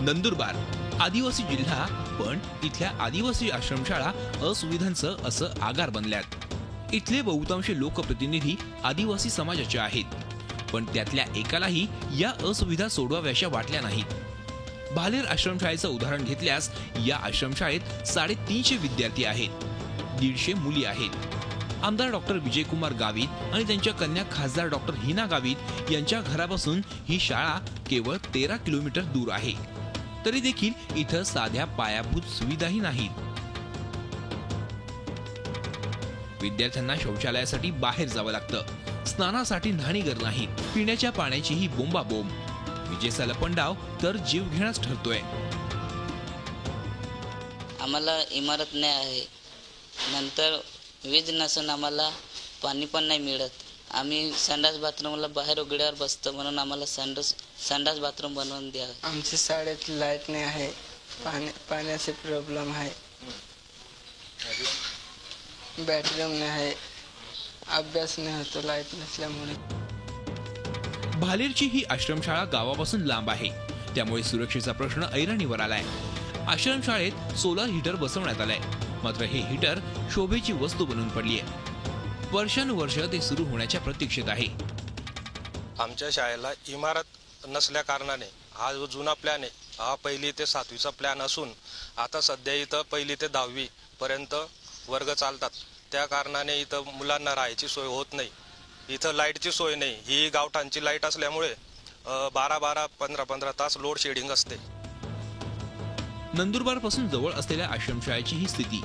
नंदुरबार आदिवासी जिल्हा, पण इथल्या आदिवासी आश्रमशाळा असुविधांचं असं आगार बनल्यात। इथले बहुतांश लोकप्रतिनिधी आदिवासी समाजाचे आहेत, पण त्यातल्या एकालाही या असुविधा सोडवाव्याशा वाटल्या नाहीत। भालेर आश्रमशाळेचं उदाहरण घेतल्यास या आश्रमशाळेत 350 विद्यार्थी आहेत, 150 मुली आहेत। आमदार डॉक्टर विजयकुमार गावित आणि त्यांच्या कन्या खासदार डॉक्टर हिना गावित यांच्या घरापासून ही शाळा केवळ 13 किलोमीटर दूर आहे, तरी देखील इथं साध्या पायाभूत सुविधाही नाहीत। विद्यार्थ्यांना शौचालयासाठी बाहेर जावं लागतं, स्नानासाठी न्हाणीघर नाही, पिण्याच्या पाण्याचीही बोंबाबोंब। विजेचा लपंडाव तर जीवघेणाच ठरतोय। आम्हाला इमारत नाही आहे, नंतर वीज नसून आम्हाला पाणी पण नाही मिळत। आम्ही संडास बाथरूमला बाहेर उघड्यावर बसतो, म्हणून आम्हाला संडास बाथरूम बनवून द्या। आमच्या शाळेत लाईट नाही आहे, पाण्याचे प्रॉब्लेम आहे, बेडरूम नाही आहे, अभ्यास नाही होतो लाईट नसल्यामुळे। भालेरची ही आश्रमशाळा गावापासून लांब आहे, त्यामुळे सुरक्षेचा प्रश्न ऐरणीवर आलाय। आश्रमशाळेत सोलर हीटर बसवण्यात आलाय, मात्र हे हीटर शोभेची वस्तू बनून पडलीय। वर्षानुवर्ष ते सुरू होण्याच्या प्रतीक्षेत आहे। आमच्या शाळेला इमारत नसल्या कारणाने हा जो जुना प्लॅन आहे, हा 1ली ते 7वीचा प्लॅन असून आता सध्या इथं 1ली ते 10वी पर्यंत वर्ग चालतात। त्या कारणाने इथं मुलांना राहायची सोय होत नाही, इथं लाईटची सोय नाही। ही गावठाणची लाईट असल्यामुळे 12-12, 15-15 तास लोड शेडिंग असते। नंदुरबार पासून जवळ असलेल्या आश्रमशाळेची ही स्थिती,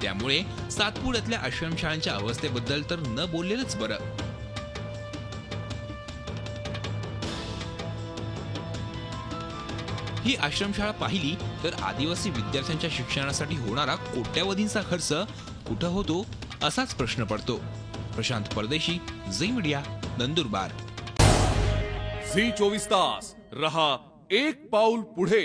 त्यामुळे सातपुड्यातल्या आश्रमशाळांच्या अवस्थेबद्दल तर न बोललेलंच बरं। ही आश्रमशाळा पाहिली तर आदिवासी विद्यार्थ्यांच्या शिक्षणासाठी होणारा कोट्यावधींचा खर्च कुठं होतो असाच प्रश्न पडतो। प्रशांत परदेशी, झी मीडिया, नंदुरबार। झी 24 तास रहा एक पाऊल पुढे।